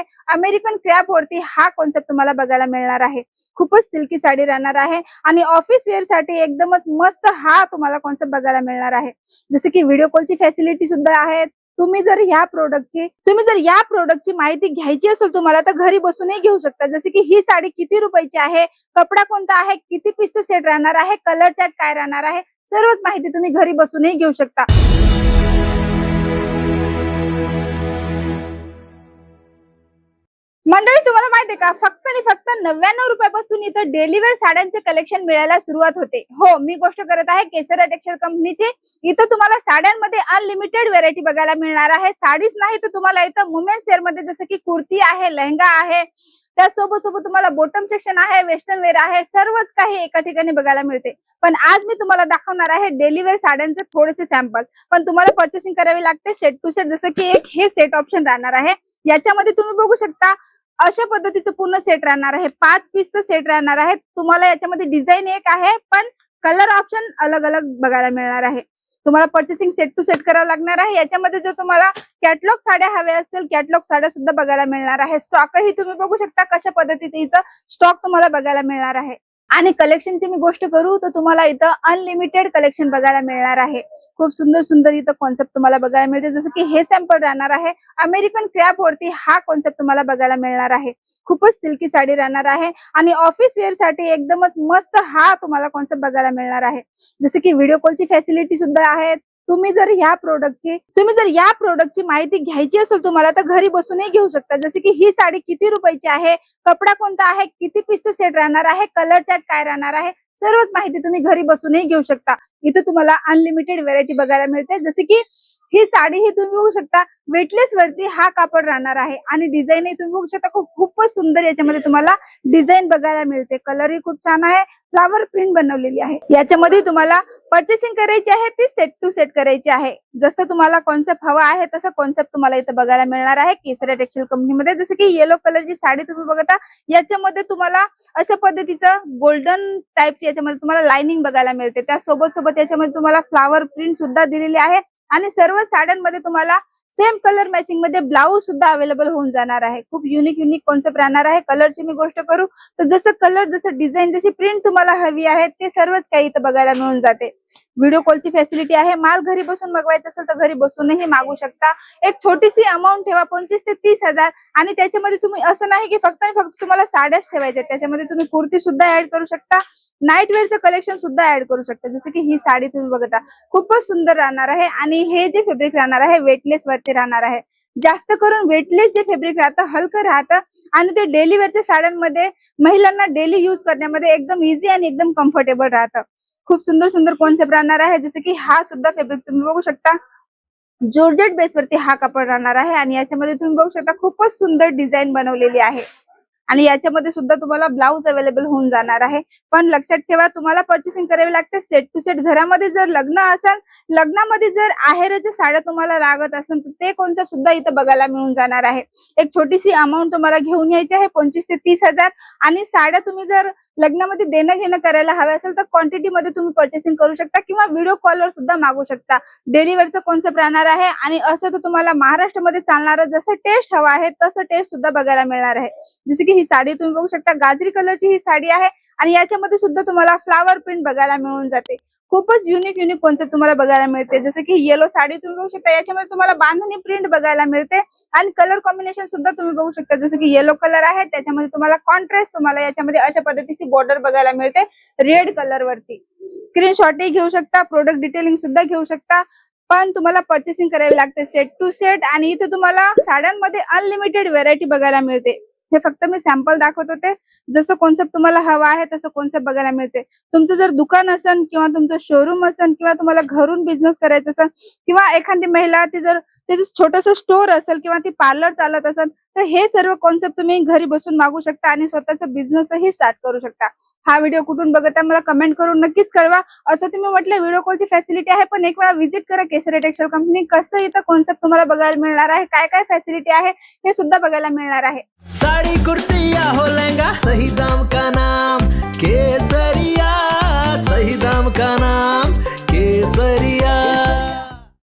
आहे American crape वरती हा कॉन्सेप्ट तुम्हाला बघायला मिळणार आहे। खूपच सिल्की साडी राहणार आहे आणि ऑफिस वेअर साठी एकदमच मस्त हा तुम्हाला कॉन्सेप्ट बघायला मिळणार आहे। जसे की व्हिडिओ कॉलची फॅसिलिटी सुद्धा आहे। तुम्ही जर या प्रोडक्टची माहिती घ्यायची असेल तुम्हाला तर घरी बसूनही घेऊ शकता। जसे की ही साडी किती रुपयाची आहे, कपडा कोणता आहे, किती पीसचं सेट राहणार आहे, कलर चार्ट काय राहणार आहे, सर्वच माहिती तुम्ही घरी बसूनही घेऊ शकता। मंडळी तुम्हाला माहितीये का फक्त आणि फक्त 99 रुपयापासून इथं डेली वेअर साड्यांचे कलेक्शन मिळायला सुरुवात होते। हो, मी गोष्ट करत आहे केसरिया टेक्सटाईल कंपनीची। इथं तुम्हाला साड्यांमध्ये अनलिमिटेड व्हेरायटी बघायला मिळणार आहे। साडीच नाही तर तुम्हाला इथं वुमेन्स वेअर मध्ये जसं की कुर्ती आहे, लेहंगा आहे, त्यासोबत तुम्हाला बॉटम सेक्शन आहे, वेस्टर्न वेअर आहे, सर्वच काही एका ठिकाणी बघायला मिळते। पण आज मी तुम्हाला दाखवणार आहे डेली वेअर साड्यांचे थोडेसे सॅम्पल। पण तुम्हाला पर्चेसिंग करावी लागते सेट टू सेट। जसं की एक हे सेट ऑप्शन राहणार आहे, याच्यामध्ये तुम्ही बघू शकता अशा पद्धतीचं पूर्ण सेट राहणार आहे। 5 पीसचं सेट राहणार आहे। तुम्हाला याच्यामध्ये डिझाईन एक आहे पण कलर ऑप्शन अलग अलग बघायला मिळणार आहे। तुम्हाला पर्चेसिंग सेट टू सेट करावं लागणार आहे। याच्यामध्ये जर तुम्हाला कॅटलॉग साड्या हव्या असतील कॅटलॉग साड्या सुद्धा बघायला मिळणार आहे। स्टॉकही तुम्ही बघू शकता कशा पद्धतीने इथं स्टॉक तुम्हाला बघायला मिळणार आहे। आणि कलेक्शनची मी गोष्ट करू तर तुम्हाला इथं अनलिमिटेड कलेक्शन बघायला मिळणार आहे। खूप सुंदर सुंदर इथं कॉन्सेप्ट तुम्हाला बघायला मिळते। जसं की हे सॅम्पल राहणार आहे अमेरिकन क्रॅप वरती हा कॉन्सेप्ट तुम्हाला बघायला मिळणार आहे। खूपच सिल्की साडी राहणार आहे आणि ऑफिस वेअर साठी एकदमच मस्त हा तुम्हाला कॉन्सेप्ट बघायला मिळणार आहे। जसं की व्हिडिओ कॉलची फॅसिलिटी सुद्धा आहे। तुम्ही जर या प्रोडक्टची माहिती घ्यायची असेल तुम्हाला तर घरी बसूनही घेऊ शकता। जसे की ही साडी किती रुपयाची आहे, कपडा कोणता आहे, किती पीसचं सेट राहणार आहे, कलर चार्ट काय राहणार आहे, सर्वच माहिती तुम्ही घरी बसूनही घेऊ शकता। इथे तुम्हाला अनलिमिटेड व्हेरायटी बघायला मिळते। जसे की ही साडी ही तुम्ही बघू शकता वेटलेस वरती हा कापड राहणार आहे आणि डिझाईन ही तुम्ही बघू शकता खूपच सुंदर याच्यामध्ये तुम्हाला डिझाईन बघायला मिळते। कलर ही खूप छान आहे, फ्लावर प्रिंट बनवलेली आहे। याच्यामध्ये तुम्हाला पर्चेसिंग करायची आहे ती सेट टू सेट करायची आहे। जसं तुम्हाला कॉन्सेप्ट हवा आहे तसं कॉन्सेप्ट तुम्हाला इथं बघायला मिळणार आहे केसरिया टेक्सटाईल कंपनीमध्ये। जसं की येलो कलरची साडी तुम्ही बघता याच्यामध्ये तुम्हाला अशा पद्धतीचं गोल्डन टाइपची याच्यामध्ये तुम्हाला लाइनिंग बघायला मिळते। त्यासोबत याच्यामध्ये तुम्हाला फ्लावर प्रिंट सुद्धा दिलेली आहे आणि सर्व साड्यांमध्ये तुम्हाला सेम कलर मॅचिंग मध्ये ब्लाउज सुद्धा अवेलेबल होऊन जाणार आहे। खूप युनिक कॉन्सेप्ट राहणार आहे। कलरची मी गोष्ट करू तर जसं कलर, जसं डिझाईन, जशी प्रिंट तुम्हाला हवी आहे ते सर्वच काही इथं बघायला मिळून जाते। व्हिडिओ कॉलची फॅसिलिटी आहे। माल घरी बसून मागवायचा असेल तर घरी बसूनही मागू शकता। एक छोटीशी अमाऊंट ठेवा 25 ते 30 हजार आणि त्याच्यामध्ये तुम्ही असं नाही की फक्त आणि फक्त तुम्हाला साड्याच ठेवायच्या, त्याच्यामध्ये तुम्ही कुर्ती सुद्धा ऍड करू शकता, नाईट वेअरचं कलेक्शन सुद्धा ऍड करू शकता। जसं की ही साडी तुम्ही बघता खूपच सुंदर राहणार आहे आणि हे जे फॅब्रिक राहणार आहे वेटलेस वरती राहणार आहे। जास्त करून वेटलेस जे फॅब्रिक राहतं हलकं राहतं आणि ते डेली वेअरच्या साड्यांमध्ये महिलांना डेली यूज करण्यामध्ये एकदम इझी आणि एकदम कम्फर्टेबल राहतं। खूप सुंदर कॉन्सेप्ट राहणार आहे। जसं की हा सुद्धा फॅब्रिक तुम्ही बघू शकता जॉर्जेट बेस वरती हा कापड राहणार आहे आणि याच्यामध्ये तुम्ही बघू शकता खूपच सुंदर डिझाईन बनवलेली आहे आणि याच्यामध्ये सुद्धा तुम्हाला ब्लाउज अवेलेबल होऊन जाणार आहे। पण लक्षात ठेवा तुम्हाला पर्चेसिंग करावी लागते सेट टू सेट। घरामध्ये जर लग्न असेल, लग्नामध्ये जर आहेरच्या साड्या तुम्हाला लागत असेल तर ते कॉन्सेप्ट सुद्धा इथं बघायला मिळून जाणार आहे। एक छोटीशी अमाऊंट तुम्हाला घेऊन यायची आहे 25 ते 30 हजार आणि साड्या तुम्ही जर लग्नामध्ये देणं घेणं करायला हवे असेल तर क्वांटिटी मध्ये तुम्ही पर्चेसिंग करू शकता किंवा व्हिडिओ कॉलवर सुद्धा मागू शकता। डेलिव्हरचं कॉन्सेप्ट राहणार आहे आणि असं तर तुम्हाला महाराष्ट्रामध्ये चालणारं जसं टेस्ट हवा आहे तसं टेस्ट सुद्धा बघायला मिळणार आहे। जसे की ही साडी तुम्ही बघू शकता गाजरी कलरची ही साडी आहे आणि याच्यामध्ये सुद्धा तुम्हाला फ्लावर प्रिंट बघायला मिळून जाते। खूपच युनिक कॉन्सेप्ट तुम्हाला बघायला मिळते। जसं की येलो साडी तुम्ही बघू शकता याच्यामध्ये तुम्हाला बांधणी प्रिंट बघायला मिळते आणि कलर कॉम्बिनेशन सुद्धा तुम्ही बघू शकता। जसं की येलो कलर आहे त्याच्यामध्ये तुम्हाला कॉन्ट्रास्ट तुम्हाला याच्यामध्ये अशा पद्धतीची बॉर्डर बघायला मिळते रेड कलर वरती। स्क्रीनशॉटही घेऊ शकता, प्रोडक्ट डिटेलिंग सुद्धा घेऊ शकता। पण तुम्हाला पर्चेसिंग करावी लागते सेट टू सेट आणि इथे तुम्हाला साड्यांमध्ये अनलिमिटेड व्हेरायटी बघायला मिळते। हे फक्त मी सॅम्पल दाखवत होते। जसं कॉन्सेप्ट तुम्हाला हवा आहे तसं कॉन्सेप्ट बघायला मिळते। तुमचं जर दुकान असेल किंवा तुमचं शोरूम असेल किंवा तुम्हाला घरून बिझनेस करायचा असेल किंवा एखादी महिला ती जर त्याचं छोटंसं स्टोर असेल किंवा ती पार्लर चालत असेल तर हे सर्व कॉन्सेप्ट तुम्ही घरी बसून मागू शकता आणि स्वतःचा बिझनेसही स्टार्ट करू शकता। हा व्हिडिओ कुठून बघता मला कमेंट करून नक्कीच कळवा। असं तुम्ही म्हटलं व्हिडिओ कॉलची फॅसिलिटी आहे पण एक वेळा व्हिजिट करा केसरिया टेक्सटाईल कंपनी। कसं इथं कॉन्सेप्ट तुम्हाला बघायला मिळणार आहे, काय काय फॅसिलिटी आहे हे सुद्धा बघायला मिळणार आहे। साड़ी कुर्ती या हो लहंगा सही दाम का नाम केसरिया, सही दाम का नाम केसरिया।